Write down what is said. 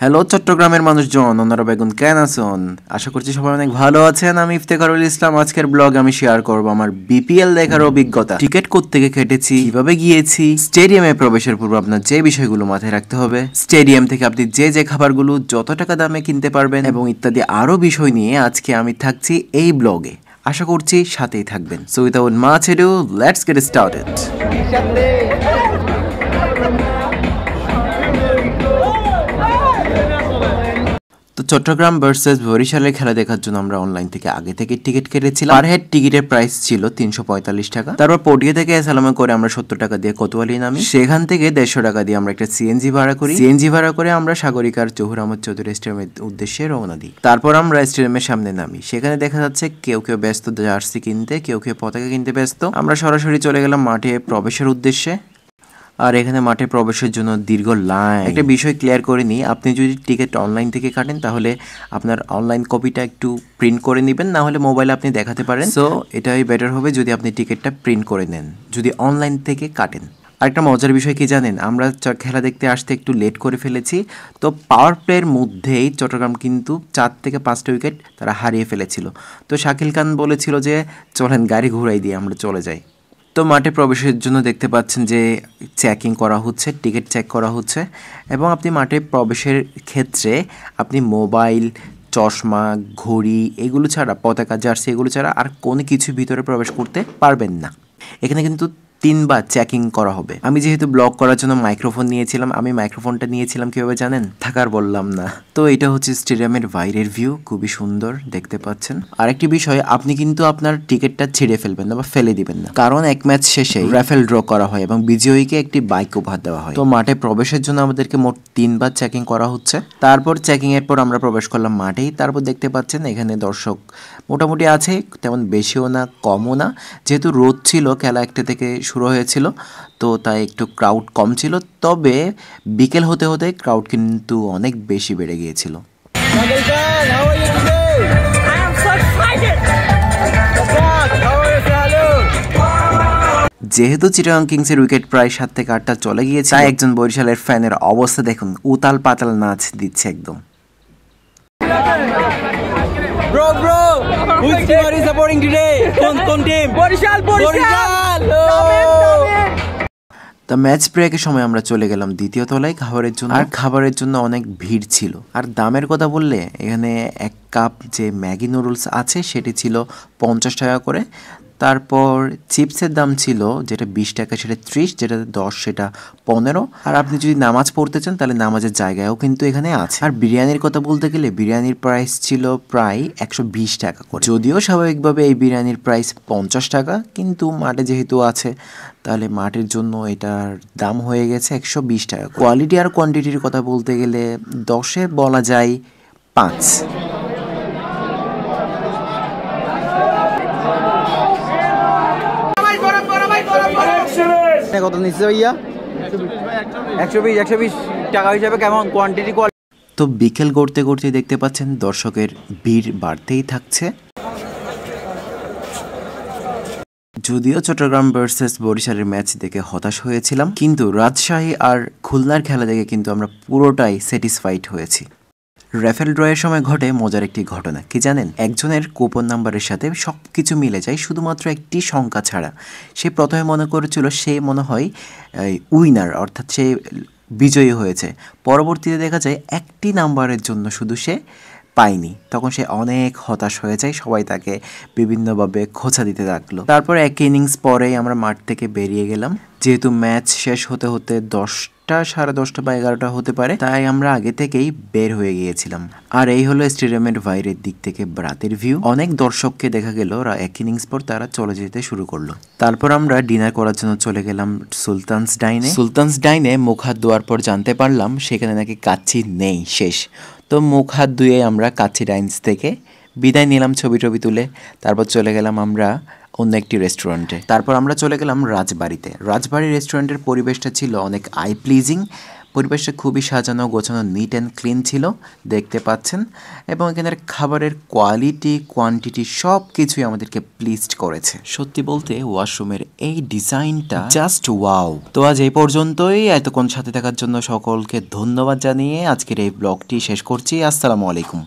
Hello চট্টগ্রামের মানুষজন, ওনারা বেগুন কেন আছেন? আশা করছি সবাই অনেক ভালো আছেন। আমি ইফতেখারুল ইসলাম। আজকের ব্লগ আমি শেয়ার করব আমার বিপিএল দেখার অভিজ্ঞতা। টিকিট কোত্থেকে কেটেছি, কিভাবে গিয়েছি, স্টেডিয়ামে প্রবেশের পূর্বে আপনার যে বিষয়গুলো মাথায় রাখতে হবে, স্টেডিয়াম থেকে আপনি যে যে খাবারগুলো যত টাকা দামে কিনতে পারবেন এবং ইত্যাদি আরো বিষয় নিয়ে আজকে আমি থাকছি এই ব্লগে। আশা করছি সাথেই থাকবেন। So without much edu, let's get started. তো চট্টগ্রাম ভার্সেস বরিশালের খেলা দেখার জন্য আমরা অনলাইন থেকে আগে থেকে টিকিট কেটেছিলাম। পার হেড টিকিটের প্রাইস ছিল 345 টাকা। তারপর পটিয়া থেকে এসালামে করে আমরা 70 টাকা দিয়ে কোতোয়ালি নামি। সেখান থেকে 150 টাকা দিয়ে আমরা একটা সিএনজি ভাড়া করি। সিএনজি ভাড়া করে আমরা সাগরিকার জহুর আহমদ চৌধুরী স্টেডিয়ামের উদ্দেশ্যে রওনা দিই। তারপর আমরা স্টেডিয়ামের সামনে নামি। সেখানে দেখা যাচ্ছে কেউ কেউ ব্যস্ত জার্সি কিনতে, কেউ কেউ পতাকা কিনতে ব্যস্ত। আমরা সরাসরি চলে গেলাম মাঠে প্রবেশের উদ্দেশ্যে। আর এখানে মাঠে প্রবেশের জন্য দীর্ঘ লাইন। একটা বিষয় ক্লিয়ার করে নিই, আপনি যদি টিকিট অনলাইন থেকে কাটেন তাহলে আপনার অনলাইন কপিটা একটু প্রিন্ট করে নেবেন, না হলে মোবাইলে আপনি দেখাতে পারেন। সো এটাই বেটার হবে যদি আপনি টিকিটটা প্রিন্ট করে নেন যদি অনলাইন থেকে কাটেন। আরেকটা মজার বিষয় কি জানেন, আমরা খেলা দেখতে আসতে একটু লেট করে ফেলেছি। তো পাওয়ার প্লের মধ্যেই চট্টগ্রাম কিন্তু 4 থেকে 5টা উইকেট তারা হারিয়ে ফেলেছিল। তো শাকিল খান বলেছিল যে চলেন গাড়ি ঘুরাই দিয়ে আমরা চলে যাই। তো মাঠে প্রবেশের জন্য দেখতে পাচ্ছেন যে চেকিং করা হচ্ছে, টিকিট চেক করা হচ্ছে এবং আপনি মাঠে প্রবেশের ক্ষেত্রে আপনি মোবাইল, চশমা, ঘড়ি এগুলো ছাড়া, পতাকা, জার্সি এগুলো ছাড়া আর কোনো কিছু ভিতরে প্রবেশ করতে পারবেন না। এখানে কিন্তু 3 বার চেকিং করা হবে। আমি যেহেতু ব্লগ করার জন্য মাইক্রোফোন নিয়েছিলাম, আমি মাইক্রোফোনটা নিয়েছিলাম কীভাবে জানেন? থাকার বললাম না। তো এটা হচ্ছে স্টেডিয়ামের বাইরের ভিউ, খুবই সুন্দর দেখতে পাচ্ছেন। আরেকটি বিষয়, আপনি কিন্তু আপনার টিকিটটা ছিঁড়ে ফেলবেন না বা ফেলে দিবেন না, কারণ এক ম্যাচ শেষে রাফেল ড্র করা হয় এবং বিজয়ীকে একটি বাইক উপহার দেওয়া হয়। তো মাঠে প্রবেশের জন্য আমাদেরকে মোট 3 বার চেকিং করা হচ্ছে। তারপর চেকিং এর পর আমরা প্রবেশ করলাম মাঠেই। তারপর দেখতে পাচ্ছেন এখানে দর্শক মোটামুটি আছে, তেমন বেশিও না কমও না। যেহেতু রোদ ছিল, খেলা 1টা থেকে শুরু হয়েছিল, তো তাই একটু ক্রাউড কম ছিল। তবে বিকেল হতে হতে ক্রাউড কিন্তু অনেক বেশি বেড়ে গিয়েছিল। যেহেতু চিটাগাং কিংসের উইকেট প্রায় 7 থেকে 8টা চলে গিয়েছে, তাই একজন বরিশালের ফ্যানের অবস্থা দেখুন, উতাল পাতাল নাচ দিচ্ছে একদম। Bro, which team are you supporting today? Kon team? Borishal! তা ম্যাচ ব্রেকের সময় আমরা চলে গেলাম দ্বিতীয় তলায় খাবারের জন্য। আর খাবারের জন্য অনেক ভিড় ছিল। আর দামের কথা বললে এখানে 1 কাপ যে ম্যাগি নুডলস আছে সেটি ছিল 50 টাকা করে। তারপর চিপসের দাম ছিল যেটা 20 টাকা, সেটা 30, যেটা 10 সেটা 15। আর আপনি যদি নামাজ পড়তে চান তাহলে নামাজের জায়গায়ও কিন্তু এখানে আছে। আর বিরিয়ানির কথা বলতে গেলে বিরিয়ানির প্রাইস ছিল প্রায় 120 টাকা করে। যদিও স্বাভাবিকভাবে এই বিরিয়ানির প্রাইস 50 টাকা, কিন্তু মাঠে যেহেতু আছে তাহলে মাঠের জন্য এটার দাম হয়ে গেছে 120 টাকা। কোয়ালিটি আর কোয়ান্টিটির কথা বলতে গেলে 10-এ বলা যায় 5। কত নিচ্ছে ভাইয়া? 120 টাকা হিসাবে কেমন কোয়ান্টিটি? তো বিকেল গড়তে গড়তে দেখতে পাচ্ছেন দর্শকের ভিড় বাড়তেই থাকছে। যদিও চট্টগ্রাম ভার্সেস বরিশালের ম্যাচ দেখে হতাশ হয়েছিলাম, কিন্তু রাজশাহী আর খুলনার খেলা দেখে কিন্তু আমরা পুরোটাই স্যাটিসফাইড হয়েছি। রাফেল ড্রয়ের সময় ঘটে মজার একটি ঘটনা, কি জানেন? একজনের কুপন নাম্বারের সাথে সব কিছু মিলে যায় শুধুমাত্র একটি সংখ্যা ছাড়া। সে প্রথমে মনে করেছিল সে মনে হয় উইনার, অর্থাৎ সে বিজয়ী হয়েছে। পরবর্তীতে দেখা যায় একটি নাম্বারের জন্য শুধু সে পায়নি। তখন সে অনেক হতাশ হয়ে যায়, সবাই তাকে বিভিন্নভাবে খোঁচা দিতে লাগলো। তারপর 1 ইনিংস পরেই আমরা মাঠ থেকে বেরিয়ে গেলাম। যেহেতু ম্যাচ শেষ হতে হতে 10টা, 10:30 বা 11টা হতে পারে, তাই আমরা আগে থেকেই বের হয়ে গিয়েছিলাম। আর এই হলো স্টেডিয়ামের বাইরের দিক থেকে রাতের ভিউ। অনেক দর্শককে দেখা গেল 1 ইনিংস পর তারা চলে যেতে শুরু করলো। তারপর আমরা ডিনার করার জন্য চলে গেলাম সুলতানস ডাইনে। সুলতানস ডাইনে মুখ হাত ধোয়ার পর জানতে পারলাম সেখানে নাকি কাচ্চি নেই, শেষ। তো মুখ হাত ধুয়ে আমরা কাচ্চি ডাইন্স থেকে বিদায় নিলাম ছবি তুলে। তারপর চলে গেলাম আমরা অন্য একটি রেস্টুরেন্টে। তারপর আমরা চলে গেলাম রাজবাড়িতে। রাজবাড়ি রেস্টুরেন্টের পরিবেশটা ছিল অনেক আই প্লিজিং। পরিবেশটা খুবই সাজানো গোছানো, নিট অ্যান্ড ক্লিন ছিল দেখতে পাচ্ছেন, এবং এখানের খাবারের কোয়ালিটি কোয়ান্টিটি সব কিছুই আমাদেরকে প্লিজড করেছে। সত্যি বলতে ওয়াশরুমের এই ডিজাইনটা জাস্ট ওয়াও। তো আজ এই পর্যন্তই, এতক্ষণ সাথে থাকার জন্য সকলকে ধন্যবাদ জানিয়ে আজকের এই ব্লগটি শেষ করছি। আসসালামু আলাইকুম।